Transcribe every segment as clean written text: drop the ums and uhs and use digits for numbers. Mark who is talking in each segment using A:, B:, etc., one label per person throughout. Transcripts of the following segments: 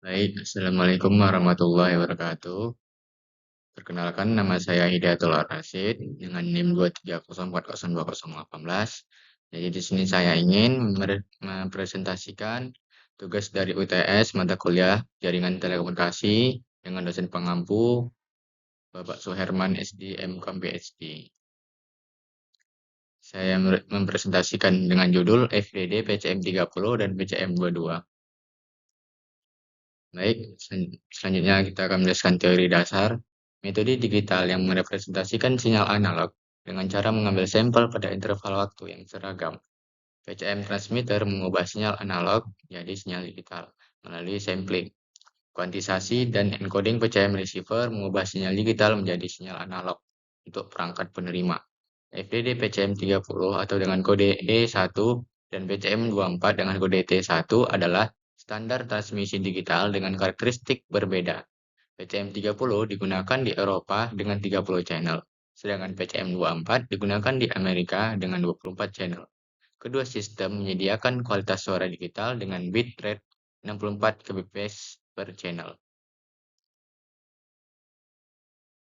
A: Baik, Assalamualaikum warahmatullahi wabarakatuh. Perkenalkan, nama saya Hidayatul Rasid dengan NIM 230402018. Jadi di sini saya ingin mempresentasikan tugas dari UTS mata kuliah Jaringan Telekomunikasi dengan dosen pengampu Bapak Suherman SD MKOM PhD. Saya mempresentasikan dengan judul FDD PCM 30 dan PCM 22. Baik, selanjutnya kita akan menjelaskan teori dasar metode digital yang merepresentasikan sinyal analog dengan cara mengambil sampel pada interval waktu yang seragam. PCM transmitter mengubah sinyal analog menjadi sinyal digital melalui sampling. Kuantisasi dan encoding PCM receiver mengubah sinyal digital menjadi sinyal analog untuk perangkat penerima. FDD PCM 30 atau dengan kode E1 dan PCM 24 dengan kode T1 adalah standar transmisi digital dengan karakteristik berbeda. PCM 30 digunakan di Eropa dengan 30 channel, sedangkan PCM 24 digunakan di Amerika dengan 24 channel. Kedua sistem menyediakan kualitas suara digital dengan bitrate 64 kbps per channel.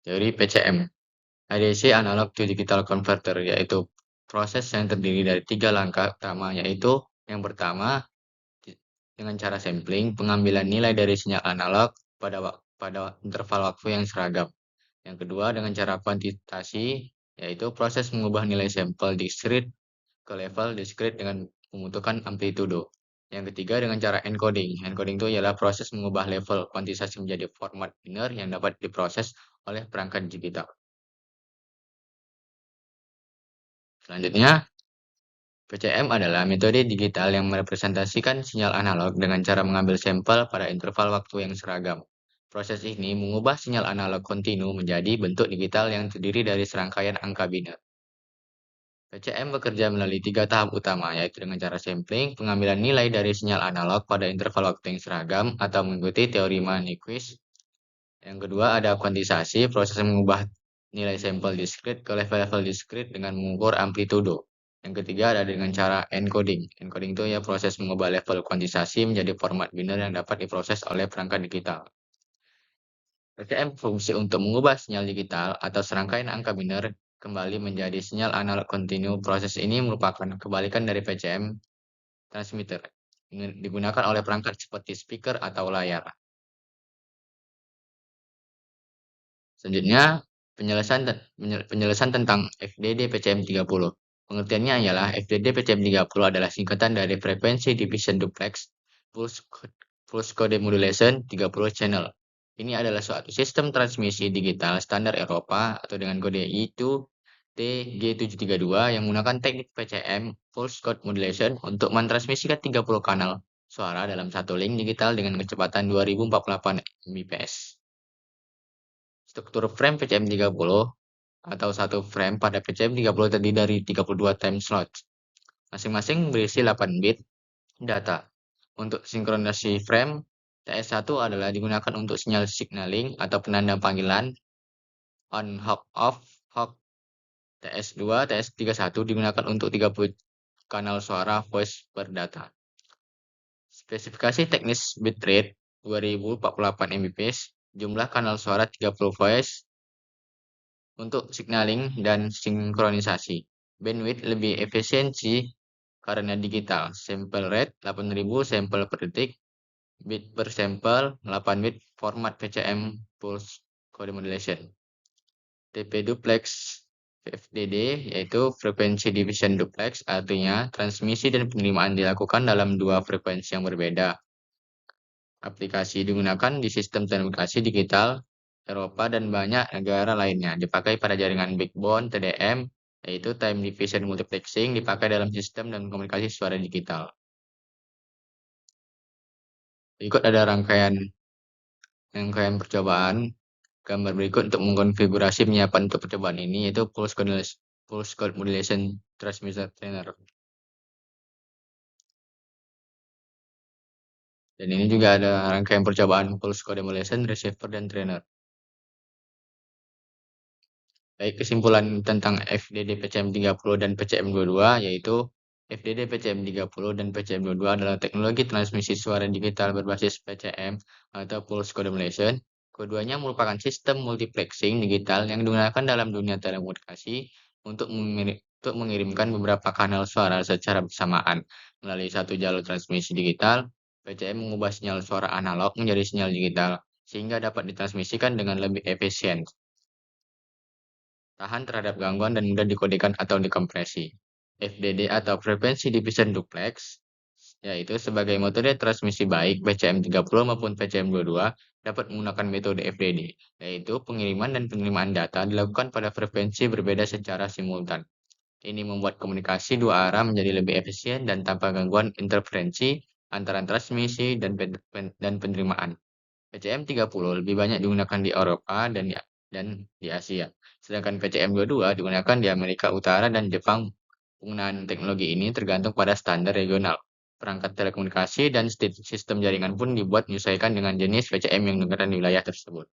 A: Teori PCM ADC Analog to Digital Converter, yaitu proses yang terdiri dari 3 langkah utama, yaitu yang pertama dengan cara sampling, pengambilan nilai dari sinyal analog pada interval waktu yang seragam. Yang kedua dengan cara kuantitasi, yaitu proses mengubah nilai sampel discrete ke level discrete dengan membutuhkan amplitudo. Yang ketiga dengan cara encoding. Encoding itu ialah proses mengubah level kuantisasi menjadi format biner yang dapat diproses oleh perangkat digital. Selanjutnya, PCM adalah metode digital yang merepresentasikan sinyal analog dengan cara mengambil sampel pada interval waktu yang seragam. Proses ini mengubah sinyal analog kontinu menjadi bentuk digital yang terdiri dari serangkaian angka biner. PCM bekerja melalui 3 tahap utama, yaitu dengan cara sampling, pengambilan nilai dari sinyal analog pada interval waktu yang seragam atau mengikuti teori Nyquist. Yang kedua ada kuantisasi, proses mengubah nilai sampel discrete ke level-level discrete dengan mengukur amplitudo. Yang ketiga ada dengan cara encoding. Encoding itu ya proses mengubah level kuantisasi menjadi format biner yang dapat diproses oleh perangkat digital. PCM fungsi untuk mengubah sinyal digital atau serangkaian angka biner kembali menjadi sinyal analog kontinu. Proses ini merupakan kebalikan dari PCM transmitter. Digunakan oleh perangkat seperti speaker atau layar. Selanjutnya, penjelasan tentang FDD PCM 30. Pengertiannya ialah FDD PCM 30 adalah singkatan dari frekuensi division duplex pulse code modulation 30 channel. Ini adalah suatu sistem transmisi digital standar Eropa atau dengan kode I2 TG732 yang menggunakan teknik PCM pulse code modulation untuk mentransmisikan 30 kanal suara dalam satu link digital dengan kecepatan 2048 Mbps. Struktur frame PCM 30 atau satu frame pada PCM 30 terdiri dari 32 time slot. Masing-masing berisi 8 bit data. Untuk sinkronisasi frame, TS1 adalah digunakan untuk sinyal signaling atau penanda panggilan on, hop, off, hop. TS2, TS31 digunakan untuk 30 kanal suara voice per data. Spesifikasi teknis bitrate 2048 Mbps, jumlah kanal suara 30 voice untuk signaling dan sinkronisasi. Bandwidth lebih efisiensi karena digital. Sample rate 8000 sampel per detik. Bit per sampel 8 bit format PCM pulse code modulation. TP duplex FDD yaitu frekuensi division duplex, artinya transmisi dan penerimaan dilakukan dalam dua frekuensi yang berbeda. Aplikasi digunakan di sistem telekomunikasi digital Eropa dan banyak negara lainnya. Dipakai pada jaringan backbone TDM, yaitu time division multiplexing, dipakai dalam sistem dan komunikasi suara digital. Berikut ada rangkaian percobaan. Gambar berikut untuk mengkonfigurasi penyiapan untuk percobaan ini, yaitu pulse code modulation transmitter trainer. Dan ini juga ada rangkaian percobaan pulse code modulation receiver dan trainer. Baik, kesimpulan tentang FDD PCM 30 dan PCM 22 yaitu FDD PCM30 dan PCM22 adalah teknologi transmisi suara digital berbasis PCM atau Pulse Code Modulation. Keduanya merupakan sistem multiplexing digital yang digunakan dalam dunia telekomunikasi untuk mengirimkan beberapa kanal suara secara bersamaan. Melalui satu jalur transmisi digital, PCM mengubah sinyal suara analog menjadi sinyal digital, sehingga dapat ditransmisikan dengan lebih efisien, tahan terhadap gangguan dan mudah dikodekan atau dikompresi. FDD atau Frequency Division Duplex, yaitu sebagai metode transmisi baik PCM30 maupun PCM22 dapat menggunakan metode FDD, yaitu pengiriman dan penerimaan data dilakukan pada frekuensi berbeda secara simultan. Ini membuat komunikasi dua arah menjadi lebih efisien dan tanpa gangguan interferensi antara transmisi dan penerimaan. PCM30 lebih banyak digunakan di Eropa dan di Asia, sedangkan PCM22 digunakan di Amerika Utara dan Jepang. Penggunaan teknologi ini tergantung pada standar regional. Perangkat telekomunikasi dan sistem jaringan pun dibuat menyesuaikan dengan jenis PCM yang digunakan di wilayah tersebut.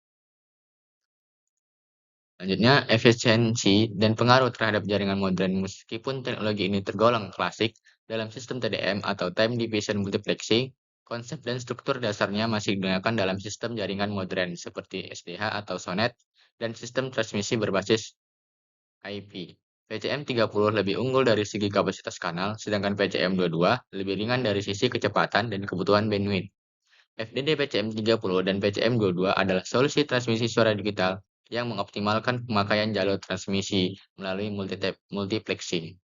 A: Selanjutnya, efisiensi dan pengaruh terhadap jaringan modern. Meskipun teknologi ini tergolong klasik dalam sistem TDM atau Time Division Multiplexing, konsep dan struktur dasarnya masih digunakan dalam sistem jaringan modern seperti SDH atau SONET dan sistem transmisi berbasis IP. PCM30 lebih unggul dari segi kapasitas kanal, sedangkan PCM22 lebih ringan dari sisi kecepatan dan kebutuhan bandwidth. FDD PCM30 dan PCM22 adalah solusi transmisi suara digital yang mengoptimalkan pemakaian jalur transmisi melalui multiplexing.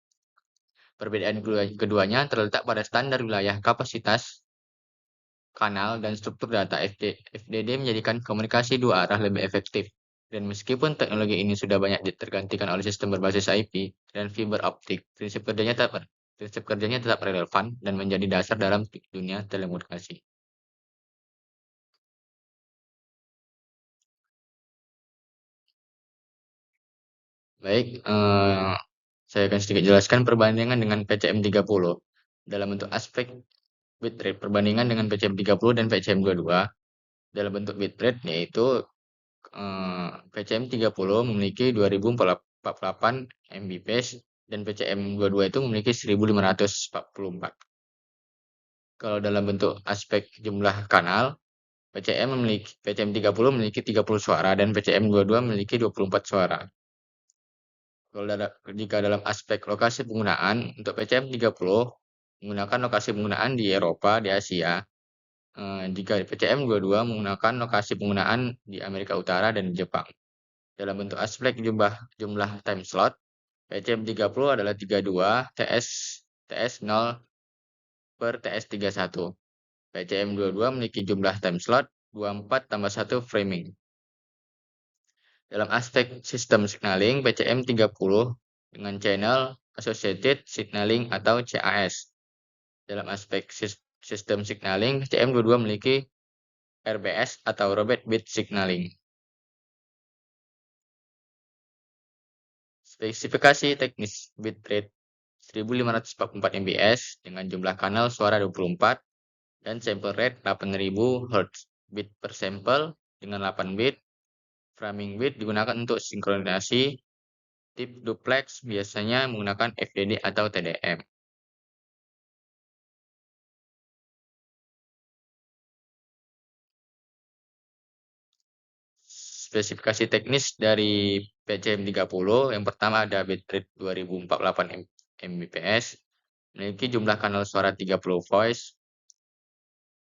A: Perbedaan keduanya terletak pada standar wilayah, kapasitas kanal, dan struktur data. FDD menjadikan komunikasi dua arah lebih efektif. Dan meskipun teknologi ini sudah banyak tergantikan oleh sistem berbasis IP dan fiber optik, prinsip kerjanya tetap relevan dan menjadi dasar dalam dunia telekomunikasi. Baik, saya akan sedikit jelaskan perbandingan dengan PCM30. Dalam bentuk aspek bitrate, perbandingan dengan PCM30 dan PCM22 dalam bentuk bitrate, yaitu PCM30 memiliki 2048 Mbps dan PCM22 itu memiliki 1544. Kalau dalam bentuk aspek jumlah kanal, PCM30 memiliki 30 suara dan PCM22 memiliki 24 suara. Jika dalam aspek lokasi penggunaan, untuk PCM30 menggunakan lokasi penggunaan di Eropa, di Asia. Jika PCM22 menggunakan lokasi penggunaan di Amerika Utara dan Jepang. Dalam bentuk aspek jumlah time slot, PCM30 adalah 32 TS0 per TS31. PCM22 memiliki jumlah time slot 24 tambah 1 framing. Dalam aspek sistem signaling, PCM30 dengan channel Associated Signaling atau CAS. Dalam aspek sistem signaling, PCM22 memiliki RBS atau Robert Bit Signaling. Spesifikasi teknis bitrate 1544 Mbps dengan jumlah kanal suara 24 dan sample rate 8000 Hz. Bit per sampel dengan 8 bit. Framing bit digunakan untuk sinkronisasi. Tip duplex biasanya menggunakan FDD atau TDM. Spesifikasi teknis dari PCM30, yang pertama ada bitrate 2048 Mbps, memiliki jumlah kanal suara 30 voice,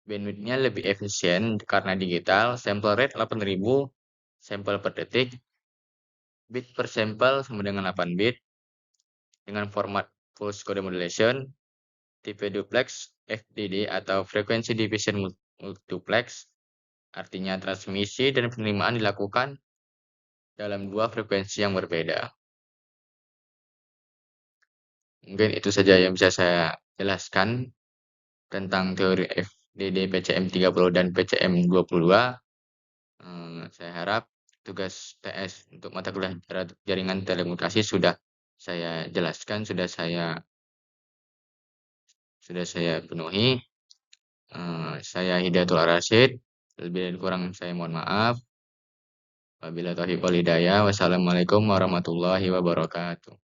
A: bandwidth-nya lebih efisien karena digital, sample rate 8000 sampel per detik, bit per sampel sama dengan 8 bit, dengan format Pulse Code Modulation, tipe duplex, FDD atau Frequency Division Multiplex, artinya transmisi dan penerimaan dilakukan dalam dua frekuensi yang berbeda. Mungkin itu saja yang bisa saya jelaskan tentang teori FDD PCM30 dan PCM22. Saya harap tugas TS untuk mata kuliah jaringan telekomunikasi sudah saya jelaskan, sudah saya penuhi. Saya Hidayatul Arasyid. Lebih dan kurang saya mohon maaf. Wabillahi taufiq wal hidayah. Wassalamualaikum warahmatullahi wabarakatuh.